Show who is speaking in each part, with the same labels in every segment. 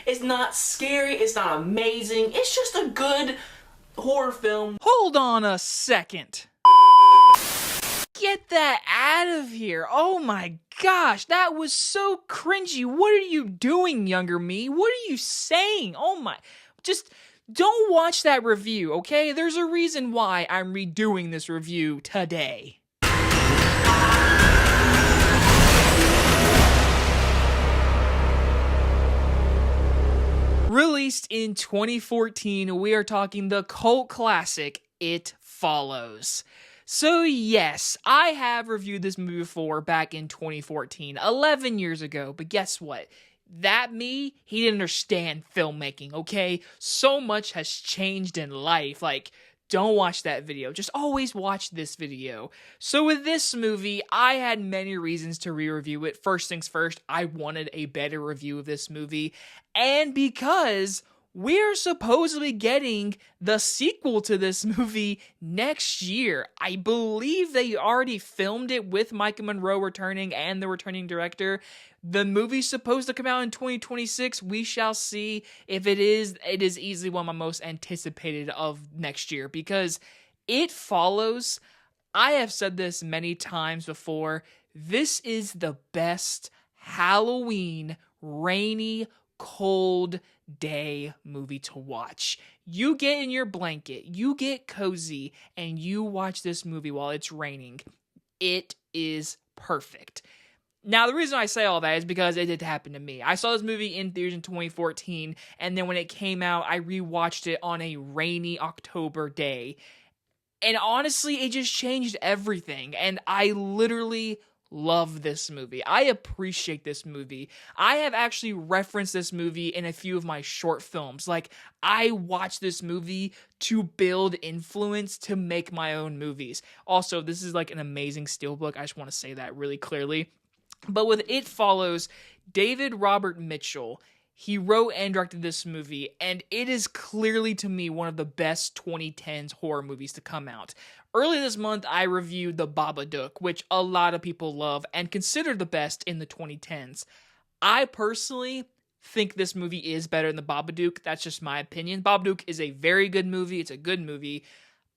Speaker 1: It's not scary, it's not amazing, it's just a good horror film.
Speaker 2: Hold on a second. Get that out of here. Oh my gosh, that was so cringy. What are you doing, younger me? What are you saying? Oh my, just don't watch that review, okay? There's a reason why I'm redoing this review today. Released in 2014, we are talking the cult classic, It Follows. So yes, I have reviewed this movie before back in 2014, 11 years ago, but guess what? That me, he didn't understand filmmaking, okay? So much has changed in life, like, don't watch that video, just always watch this video. So with this movie, I had many reasons to re-review it. First things first, I wanted a better review of this movie, and because we're supposedly getting the sequel to this movie next year. I believe they already filmed it with Maika Monroe returning and the returning director. The movie's supposed to come out in 2026. We shall see. If it is easily one of my most anticipated of next year because It Follows. I have said this many times before. This is the best Halloween, rainy, cold day movie to watch. You get in your blanket, you get cozy, and you watch this movie while it's raining. It is perfect. Now, the reason I say all that is because it did happen to me. I saw this movie in theaters in 2014, and then when it came out, I rewatched it on a rainy October day. And honestly, it just changed everything, and I literally love this movie. I appreciate this movie. I have actually referenced this movie in a few of my short films. Like, I watch this movie to build influence to make my own movies. Also, this is like an amazing steelbook. I just want to say that really clearly. But with It Follows, David Robert Mitchell, he wrote and directed this movie, and it is clearly, to me, one of the best 2010s horror movies to come out. Earlier this month, I reviewed The Babadook, which a lot of people love and consider the best in the 2010s. I personally think this movie is better than The Babadook. That's just my opinion. Babadook is a very good movie. It's a good movie.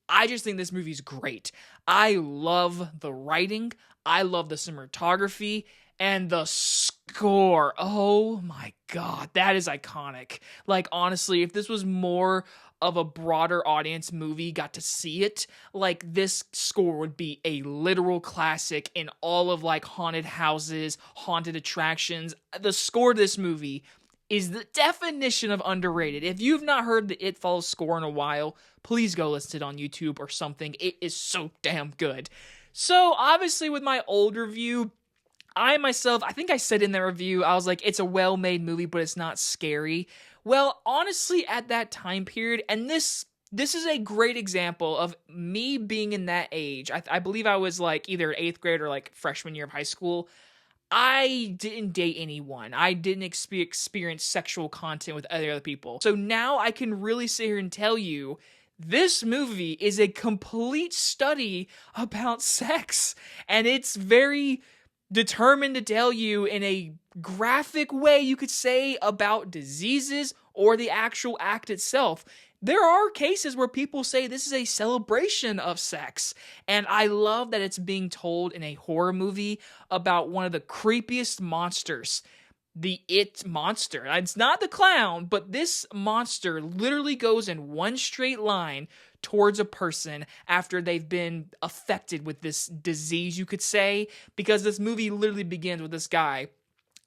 Speaker 2: I just think this movie is great. I love the writing. I love the cinematography. And the score, oh my god, that is iconic. Like, honestly, if this was more of a broader audience movie got to see it, like, this score would be a literal classic in all of, like, haunted houses, haunted attractions. The score to this movie is the definition of underrated. If you've not heard the It Follows score in a while, please go listen to it on YouTube or something. It is so damn good. So, obviously, with my old review, I think I said in the review, I was like, it's a well-made movie, but it's not scary. Well, honestly, at that time period, and this is a great example of me being in that age. I believe I was like either 8th grade or like freshman year of high school. I didn't date anyone. I didn't experience sexual content with other people. So now I can really sit here and tell you, this movie is a complete study about sex. And it's very determined to tell you in a graphic way, you could say, about diseases or the actual act itself. There are cases where people say this is a celebration of sex, and I love that it's being told in a horror movie about one of the creepiest monsters, the It monster. It's not the clown, but this monster literally goes in one straight line towards a person after they've been affected with this disease, you could say, because this movie literally begins with this guy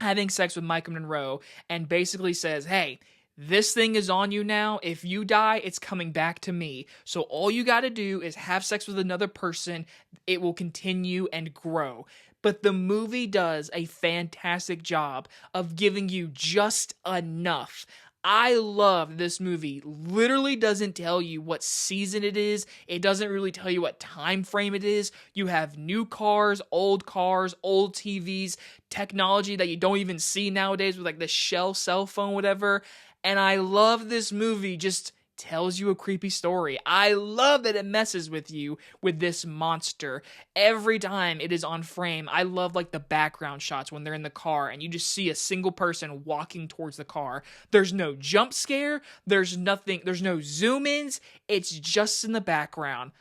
Speaker 2: having sex with Maika Monroe and basically says, hey, this thing is on you now. If you die, it's coming back to me. So all you got to do is have sex with another person. It will continue and grow. But the movie does a fantastic job of giving you just enough. I love this movie. Literally doesn't tell you what season it is. It doesn't really tell you what time frame it is. You have new cars, old TVs, technology that you don't even see nowadays with like the Shell cell phone, whatever. And I love this movie just tells you a creepy story. I love that it messes with you with this monster. Every time it is on frame, I love like the background shots when they're in the car and you just see a single person walking towards the car. There's no jump scare, there's nothing, there's no zoom ins, it's just in the background.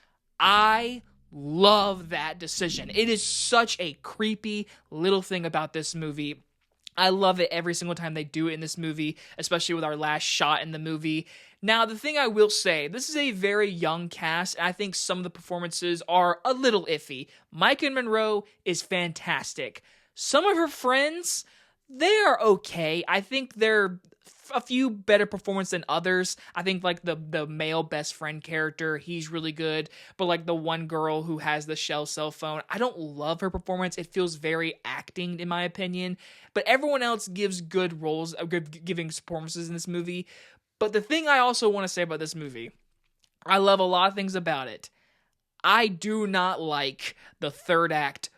Speaker 2: I love that decision. It is such a creepy little thing about this movie. I love it every single time they do it in this movie, especially with our last shot in the movie. Now, the thing I will say, this is a very young cast, and I think some of the performances are a little iffy. Maika and Monroe is fantastic. Some of her friends, they are okay. I think they're a few better performance than others. I think like the male best friend character, he's really good. But like the one girl who has the shell cell phone, I don't love her performance. It feels very acting in my opinion. But everyone else gives good roles, giving performances in this movie. But the thing I also want to say about this movie, I love a lot of things about it. I do not like the third act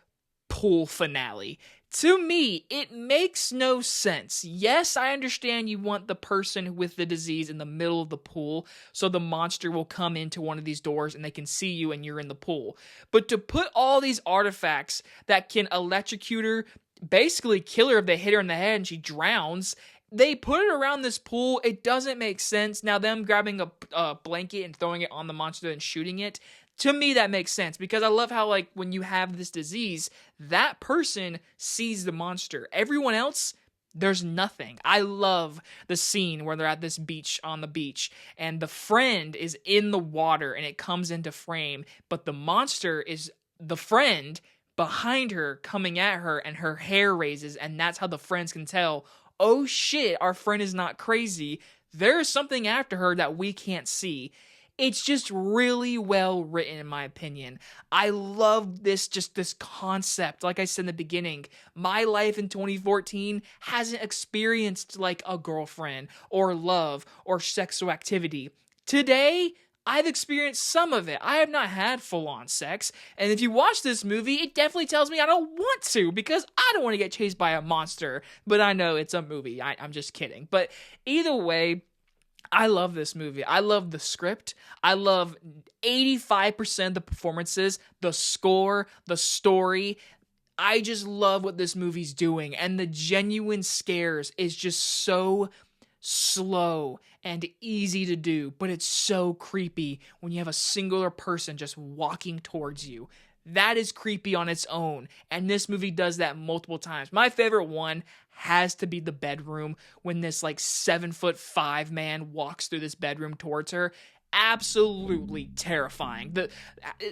Speaker 2: pool finale. To me, it makes no sense. Yes, I understand you want the person with the disease in the middle of the pool, so the monster will come into one of these doors and they can see you and you're in the pool. But to put all these artifacts that can electrocute her, basically kill her if they hit her in the head and she drowns, they put it around this pool, it doesn't make sense. Now, them grabbing a blanket and throwing it on the monster and shooting it, to me, that makes sense, because I love how, like, when you have this disease, that person sees the monster. Everyone else, there's nothing. I love the scene where they're at this beach, on the beach, and the friend is in the water, and it comes into frame, but the monster is the friend behind her, coming at her, and her hair raises, and that's how the friends can tell, oh shit, our friend is not crazy. There's something after her that we can't see. It's just really well written, in my opinion. I love this concept. Like I said in the beginning, my life in 2014 hasn't experienced like a girlfriend or love or sexual activity. Today, I've experienced some of it. I have not had full-on sex. And if you watch this movie, it definitely tells me I don't want to, because I don't want to get chased by a monster. But I know it's a movie. I'm just kidding. But either way, I love this movie. I love the script. I love 85% of the performances, the score, the story. I just love what this movie's doing. And the genuine scares is just so slow and easy to do, but it's so creepy when you have a singular person just walking towards you. That is creepy on its own, and this movie does that multiple times. My favorite one has to be the bedroom, when this like 7'5" man walks through this bedroom towards her. Absolutely terrifying.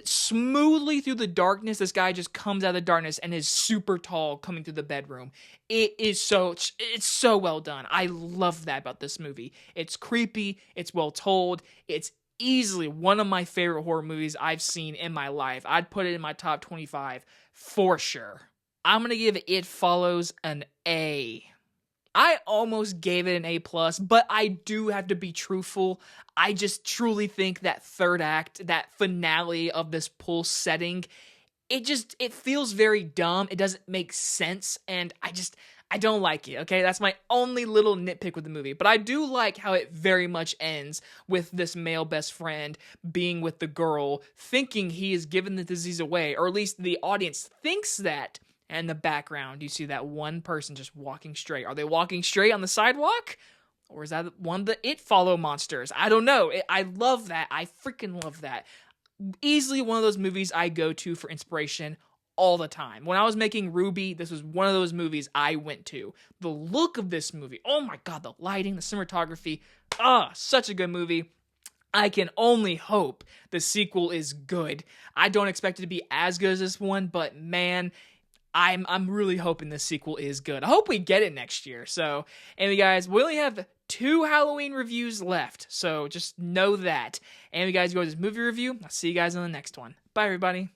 Speaker 2: Smoothly through the darkness, this guy just comes out of the darkness and is super tall coming through the bedroom. It's so well done. I love that about this movie. It's creepy, it's well told, it's easily one of my favorite horror movies I've seen in my life. I'd put it in my top 25 for sure. I'm going to give It Follows an A. I almost gave it an A+, but I do have to be truthful. I just truly think that third act, that finale of this pool setting, it feels very dumb. It doesn't make sense, and I don't like it, okay? That's my only little nitpick with the movie. But I do like how it very much ends with this male best friend being with the girl, thinking he is giving the disease away, or at least the audience thinks that. And in the background, you see that one person just walking straight. Are they walking straight on the sidewalk? Or is that one of the It Follow monsters? I don't know. I love that. I freaking love that. Easily one of those movies I go to for inspiration all the time. When I was making Ruby, this was one of those movies I went to. The look of this movie, oh my god, the lighting, the cinematography, such a good movie. I can only hope the sequel is good. I don't expect it to be as good as this one, but man, I'm really hoping this sequel is good. I hope we get it next year. So, anyway guys, we only have 2 Halloween reviews left, so just know that. Anyway guys, go to this movie review. I'll see you guys on the next one. Bye everybody.